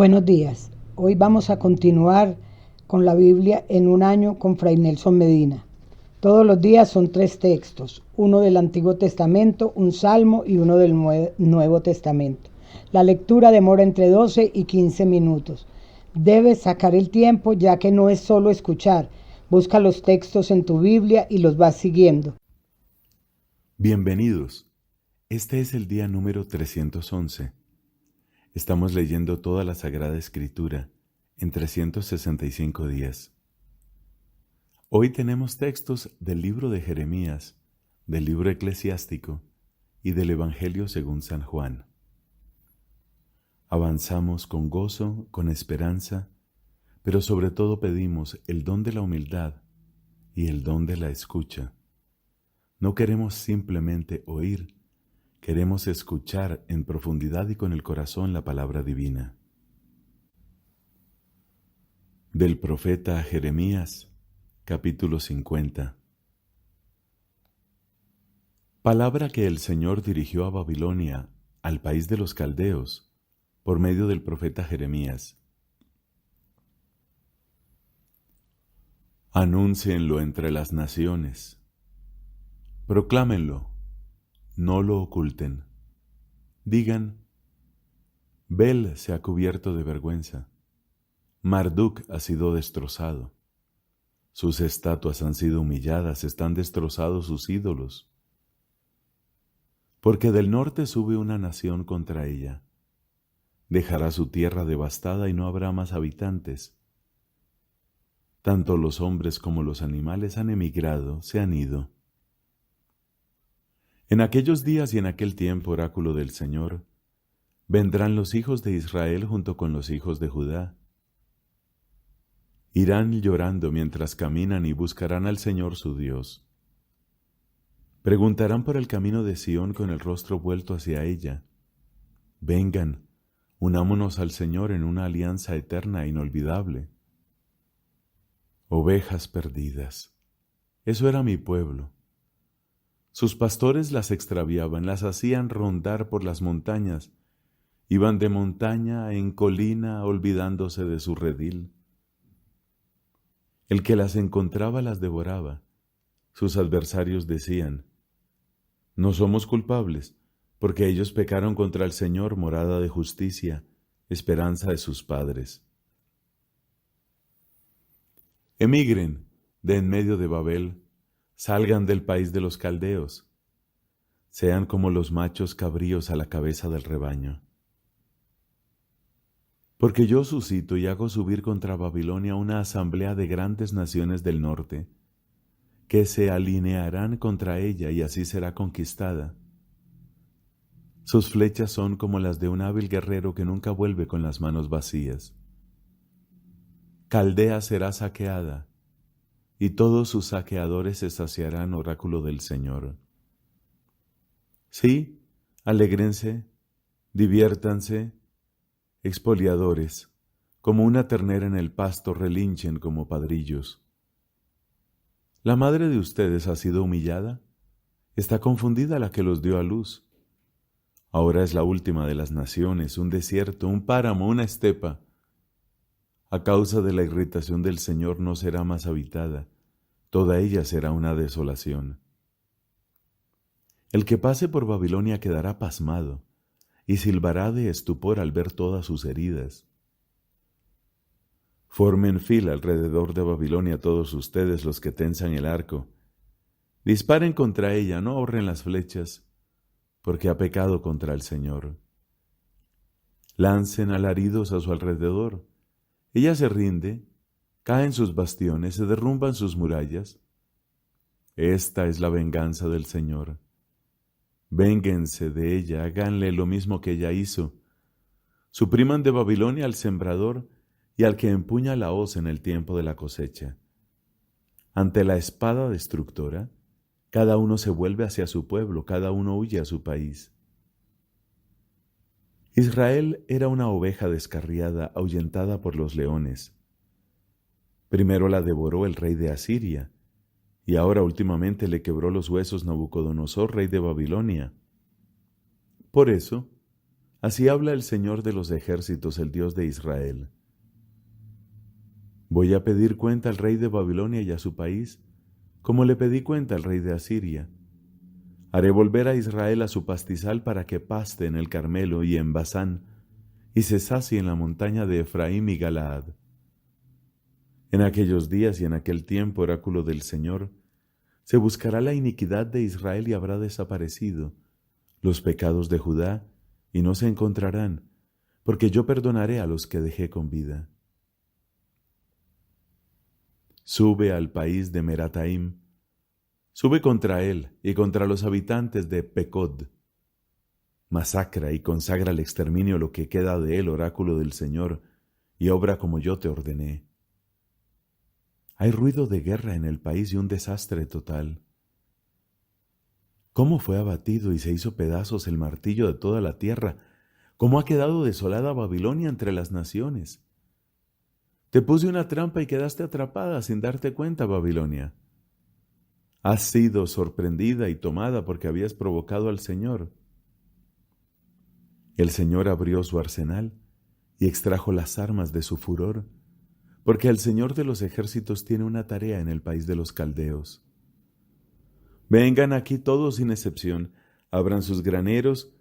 Buenos días. Hoy vamos a continuar con la Biblia en un año con Fray Nelson Medina. Todos los días son 3 textos, uno del Antiguo Testamento, un salmo y uno del Nuevo Testamento. La lectura demora entre 12 y 15 minutos. Debes sacar el tiempo ya que no es solo escuchar. Busca los textos en tu Biblia y los vas siguiendo. Bienvenidos. Este es el día número 311. Estamos leyendo toda la Sagrada Escritura en 365 días. Hoy tenemos textos del libro de Jeremías, del libro eclesiástico y del Evangelio según San Juan. Avanzamos con gozo, con esperanza, pero sobre todo pedimos el don de la humildad y el don de la escucha. No queremos simplemente oír, queremos escuchar en profundidad y con el corazón la palabra divina. Del profeta Jeremías, capítulo 50. Palabra que el Señor dirigió a Babilonia, al país de los caldeos, por medio del profeta Jeremías. Anúncienlo entre las naciones. Proclámenlo, no lo oculten. Digan, Bel se ha cubierto de vergüenza. Marduk ha sido destrozado. Sus estatuas han sido humilladas, están destrozados sus ídolos. Porque del norte sube una nación contra ella. Dejará su tierra devastada y no habrá más habitantes. Tanto los hombres como los animales han emigrado, se han ido. En aquellos días y en aquel tiempo, oráculo del Señor, vendrán los hijos de Israel junto con los hijos de Judá. Irán llorando mientras caminan y buscarán al Señor su Dios. Preguntarán por el camino de Sión con el rostro vuelto hacia ella. Vengan, unámonos al Señor en una alianza eterna e inolvidable. Ovejas perdidas. Eso era mi pueblo. Sus pastores las extraviaban, las hacían rondar por las montañas. Iban de montaña en colina olvidándose de su redil. El que las encontraba las devoraba. Sus adversarios decían, no somos culpables, porque ellos pecaron contra el Señor, morada de justicia, esperanza de sus padres. Emigren de en medio de Babel, salgan del país de los caldeos, sean como los machos cabríos a la cabeza del rebaño. Porque yo suscito y hago subir contra Babilonia una asamblea de grandes naciones del norte, que se alinearán contra ella y así será conquistada. Sus flechas son como las de un hábil guerrero que nunca vuelve con las manos vacías. Caldea será saqueada, y todos sus saqueadores se saciarán, oráculo del Señor. Sí, alégrense, diviértanse, expoliadores, como una ternera en el pasto relinchen como padrillos. ¿La madre de ustedes ha sido humillada? Está confundida la que los dio a luz. Ahora es la última de las naciones, un desierto, un páramo, una estepa. A causa de la irritación del Señor no será más habitada, toda ella será una desolación. El que pase por Babilonia quedará pasmado, y silbará de estupor al ver todas sus heridas. Formen fila alrededor de Babilonia todos ustedes los que tensan el arco. Disparen contra ella, no ahorren las flechas, porque ha pecado contra el Señor. Lancen alaridos a su alrededor. Ella se rinde, caen sus bastiones, se derrumban sus murallas. Esta es la venganza del Señor. Vénguense de ella, háganle lo mismo que ella hizo. Supriman de Babilonia al sembrador y al que empuña la hoz en el tiempo de la cosecha. Ante la espada destructora, cada uno se vuelve hacia su pueblo, cada uno huye a su país. Israel era una oveja descarriada, ahuyentada por los leones. Primero la devoró el rey de Asiria, y ahora últimamente le quebró los huesos Nabucodonosor, rey de Babilonia. Por eso, Así habla el Señor de los ejércitos, el Dios de Israel. Voy a pedir cuenta al rey de Babilonia y a su país, como le pedí cuenta al rey de Asiria. Haré volver a Israel a su pastizal para que paste en el Carmelo y en Basán, y se sacie en la montaña de Efraín y Galaad. En aquellos días y en aquel tiempo, oráculo del Señor, se buscará la iniquidad de Israel y habrá desaparecido, los pecados de Judá, y no se encontrarán, porque yo perdonaré a los que dejé con vida. Sube al país de Merataim, sube contra él y contra los habitantes de Pecod. Masacra y consagra al exterminio lo que queda de él, oráculo del Señor, y obra como yo te ordené. Hay ruido de guerra en el país y un desastre total. ¿Cómo fue abatido y se hizo pedazos el martillo de toda la tierra? ¿Cómo ha quedado desolada Babilonia entre las naciones? Te puse una trampa y quedaste atrapada sin darte cuenta, Babilonia. Has sido sorprendida y tomada porque habías provocado al Señor. El Señor abrió su arsenal y extrajo las armas de su furor, porque el Señor de los ejércitos tiene una tarea en el país de los caldeos. Vengan aquí todos sin excepción, abran sus graneros,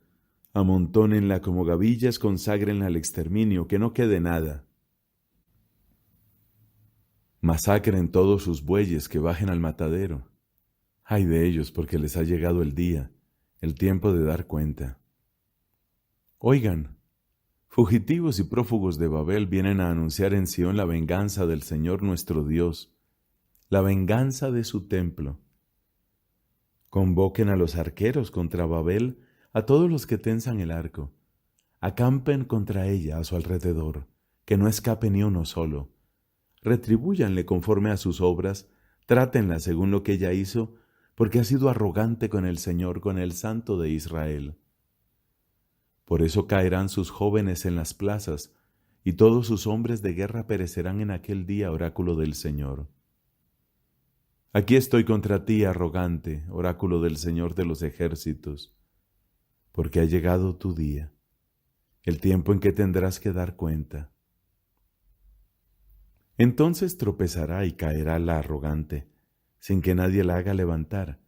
amontónenla como gavillas, conságrenla al exterminio, que no quede nada. Masacren todos sus bueyes, que bajen al matadero. Ay de ellos, porque les ha llegado el día, el tiempo de dar cuenta. Oigan, fugitivos y prófugos de Babel vienen a anunciar en Sión la venganza del Señor nuestro Dios, la venganza de su templo. Convoquen a los arqueros contra Babel, a todos los que tensan el arco. Acampen contra ella a su alrededor, que no escape ni uno solo. Retribúyanle conforme a sus obras, trátenla según lo que ella hizo, porque ha sido arrogante con el Señor, con el Santo de Israel. Por eso caerán sus jóvenes en las plazas, y todos sus hombres de guerra perecerán en aquel día, oráculo del Señor. Aquí estoy contra ti, arrogante, oráculo del Señor de los ejércitos, porque ha llegado tu día, el tiempo en que tendrás que dar cuenta. Entonces tropezará y caerá la arrogante, sin que nadie la haga levantar.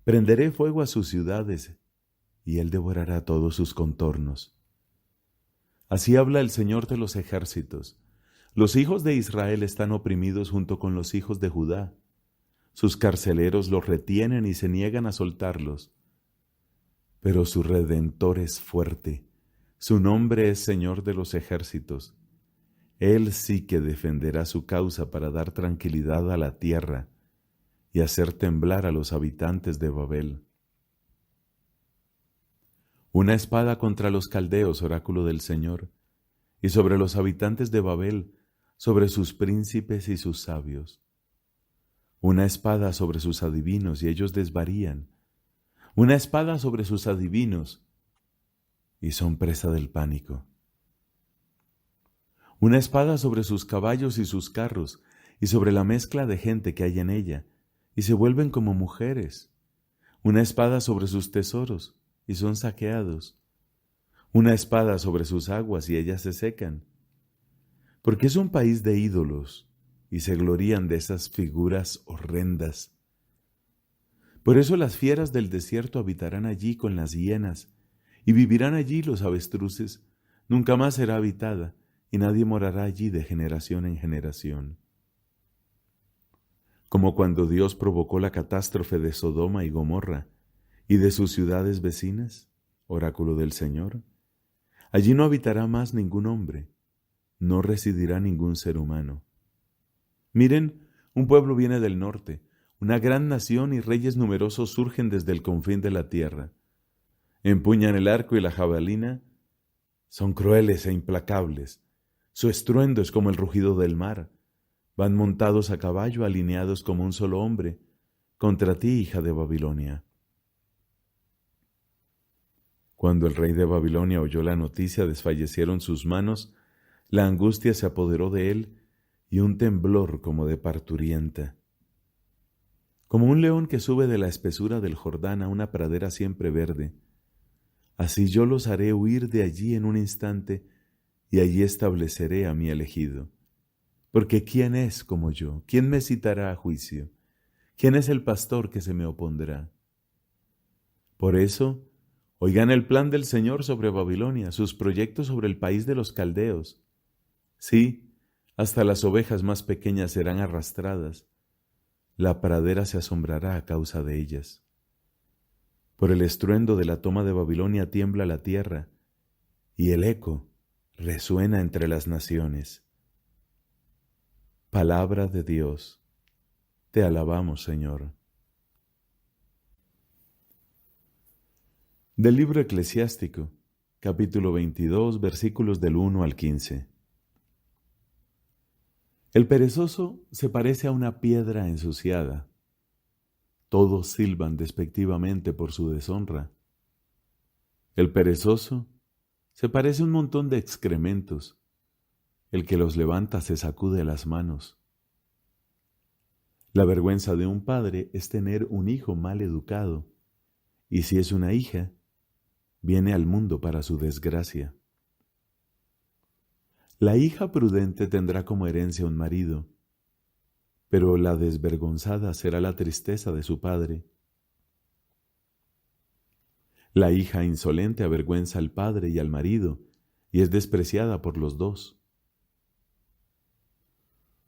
Prenderé fuego a sus ciudades, y él devorará todos sus contornos. Así habla el Señor de los ejércitos. Los hijos de Israel están oprimidos junto con los hijos de Judá. Sus carceleros los retienen y se niegan a soltarlos. Pero su Redentor es fuerte. Su nombre es Señor de los ejércitos. Él sí que defenderá su causa para dar tranquilidad a la tierra y hacer temblar a los habitantes de Babel. Una espada contra los caldeos, oráculo del Señor, y sobre los habitantes de Babel, sobre sus príncipes y sus sabios. Una espada sobre sus adivinos, y ellos desvarían. Una espada sobre sus adivinos, y son presa del pánico. Una espada sobre sus caballos y sus carros, y sobre la mezcla de gente que hay en ella, y se vuelven como mujeres. Una espada sobre sus tesoros, y son saqueados. Una espada sobre sus aguas, y ellas se secan. Porque es un país de ídolos, y se glorían de esas figuras horrendas. Por eso las fieras del desierto habitarán allí con las hienas, y vivirán allí los avestruces. Nunca más será habitada, y nadie morará allí de generación en generación. Como cuando Dios provocó la catástrofe de Sodoma y Gomorra, y de sus ciudades vecinas, oráculo del Señor. Allí no habitará más ningún hombre, no residirá ningún ser humano. Miren, un pueblo viene del norte, una gran nación y reyes numerosos surgen desde el confín de la tierra. Empuñan el arco y la jabalina, son crueles e implacables. Su estruendo es como el rugido del mar. Van montados a caballo, alineados como un solo hombre, contra ti, hija de Babilonia. Cuando el rey de Babilonia oyó la noticia, desfallecieron sus manos, la angustia se apoderó de él, y un temblor como de parturienta. Como un león que sube de la espesura del Jordán a una pradera siempre verde, Así yo los haré huir de allí en un instante, y allí estableceré a mi elegido. Porque ¿quién es como yo? ¿Quién me citará a juicio? ¿Quién es el pastor que se me opondrá? Por eso, oigan el plan del Señor sobre Babilonia, sus proyectos sobre el país de los caldeos. Sí, hasta las ovejas más pequeñas serán arrastradas. La pradera se asombrará a causa de ellas. Por el estruendo de la toma de Babilonia tiembla la tierra, y el eco resuena entre las naciones. Palabra de Dios. Te alabamos, Señor. Del libro eclesiástico, capítulo 22, versículos del 1 al 15. El perezoso se parece a una piedra ensuciada. Todos silban despectivamente por su deshonra. El perezoso se parece a un montón de excrementos. El que los levanta se sacude las manos. La vergüenza de un padre es tener un hijo mal educado, y si es una hija, viene al mundo para su desgracia. La hija prudente tendrá como herencia un marido, pero la desvergonzada será la tristeza de su padre. La hija insolente avergüenza al padre y al marido, y es despreciada por los dos.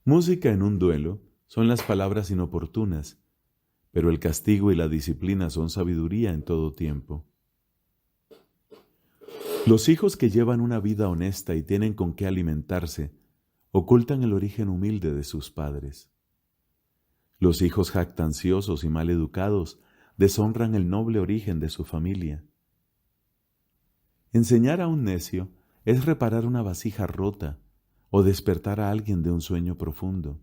Música en un duelo son las palabras inoportunas, pero el castigo y la disciplina son sabiduría en todo tiempo. Los hijos que llevan una vida honesta y tienen con qué alimentarse, ocultan el origen humilde de sus padres. Los hijos jactanciosos y mal educados deshonran el noble origen de su familia. Enseñar a un necio es reparar una vasija rota o despertar a alguien de un sueño profundo.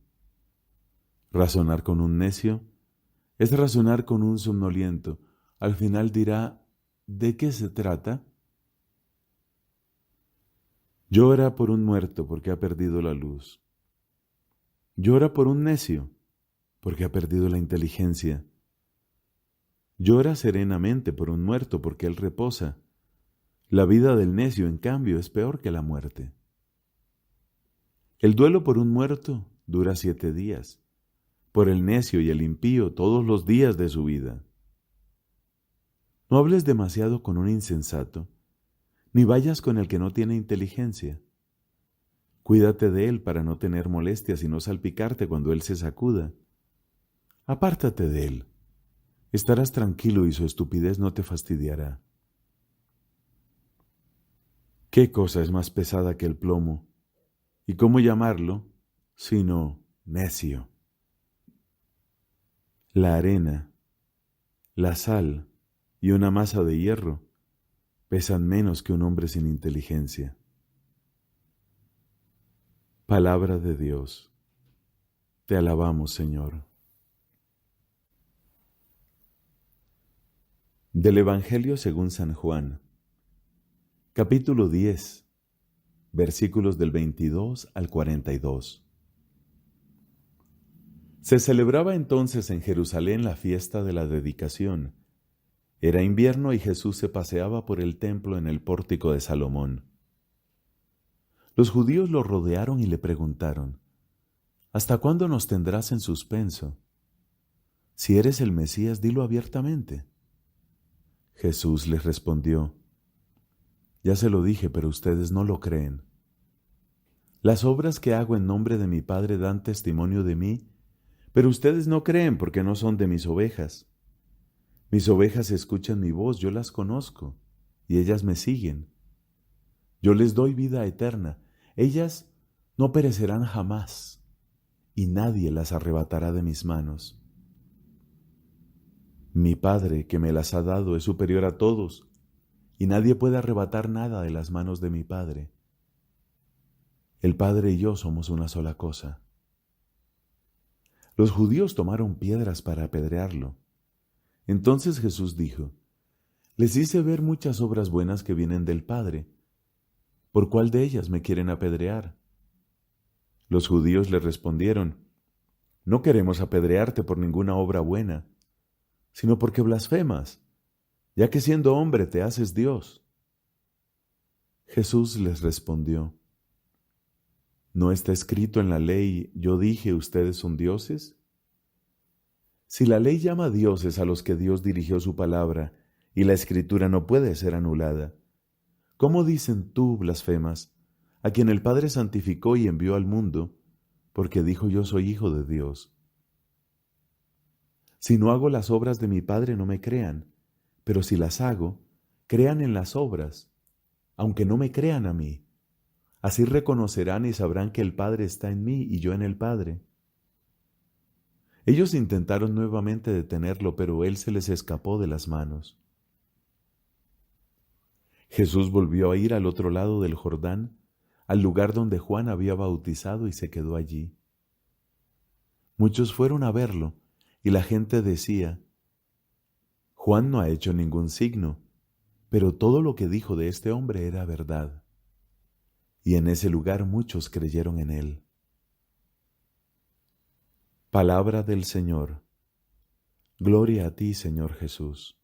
Razonar con un necio es razonar con un somnoliento. Al final dirá, ¿de qué se trata? Llora por un muerto porque ha perdido la luz. Llora por un necio porque ha perdido la inteligencia. Llora serenamente por un muerto porque él reposa. La vida del necio, en cambio, es peor que la muerte. El duelo por un muerto dura 7 días, por el necio y el impío todos los días de su vida. No hables demasiado con un insensato, ni vayas con el que no tiene inteligencia. Cuídate de él para no tener molestias y no salpicarte cuando él se sacuda. Apártate de él. Estarás tranquilo y su estupidez no te fastidiará. ¿Qué cosa es más pesada que el plomo? ¿Y cómo llamarlo sino necio? La arena, la sal y una masa de hierro pesan menos que un hombre sin inteligencia. Palabra de Dios. Te alabamos, Señor. Del Evangelio según San Juan, capítulo 10, versículos del 22 al 42. Se celebraba entonces en Jerusalén la fiesta de la dedicación. Era invierno y Jesús se paseaba por el templo en el pórtico de Salomón. Los judíos lo rodearon y le preguntaron, ¿hasta cuándo nos tendrás en suspenso? Si eres el Mesías, dilo abiertamente. Jesús les respondió, ya se lo dije, pero ustedes no lo creen. Las obras que hago en nombre de mi Padre dan testimonio de mí, pero ustedes no creen porque no son de mis ovejas. Mis ovejas escuchan mi voz, yo las conozco, y ellas me siguen. Yo les doy vida eterna, ellas no perecerán jamás, y nadie las arrebatará de mis manos. Mi Padre que me las ha dado es superior a todos, y nadie puede arrebatar nada de las manos de mi Padre. El Padre y yo somos una sola cosa. Los judíos tomaron piedras para apedrearlo. Entonces Jesús dijo, les hice ver muchas obras buenas que vienen del Padre. ¿Por cuál de ellas me quieren apedrear? Los judíos le respondieron, no queremos apedrearte por ninguna obra buena, sino porque blasfemas. ya que siendo hombre te haces Dios. Jesús les respondió, ¿no está escrito en la ley, yo dije, ustedes son dioses? Si la ley llama dioses a los que Dios dirigió su palabra, y la escritura no puede ser anulada, ¿cómo dicen tú, blasfemas, a quien el Padre santificó y envió al mundo, porque dijo yo soy hijo de Dios? Si no hago las obras de mi Padre no me crean, pero si las hago, crean en las obras, aunque no me crean a mí. Así reconocerán y sabrán que el Padre está en mí y yo en el Padre. Ellos intentaron nuevamente detenerlo, pero él se les escapó de las manos. Jesús volvió a ir al otro lado del Jordán, al lugar donde Juan había bautizado, y se quedó allí. Muchos fueron a verlo, y la gente decía, Juan no ha hecho ningún signo, pero todo lo que dijo de este hombre era verdad. Y en ese lugar muchos creyeron en él. Palabra del Señor. Gloria a ti, Señor Jesús.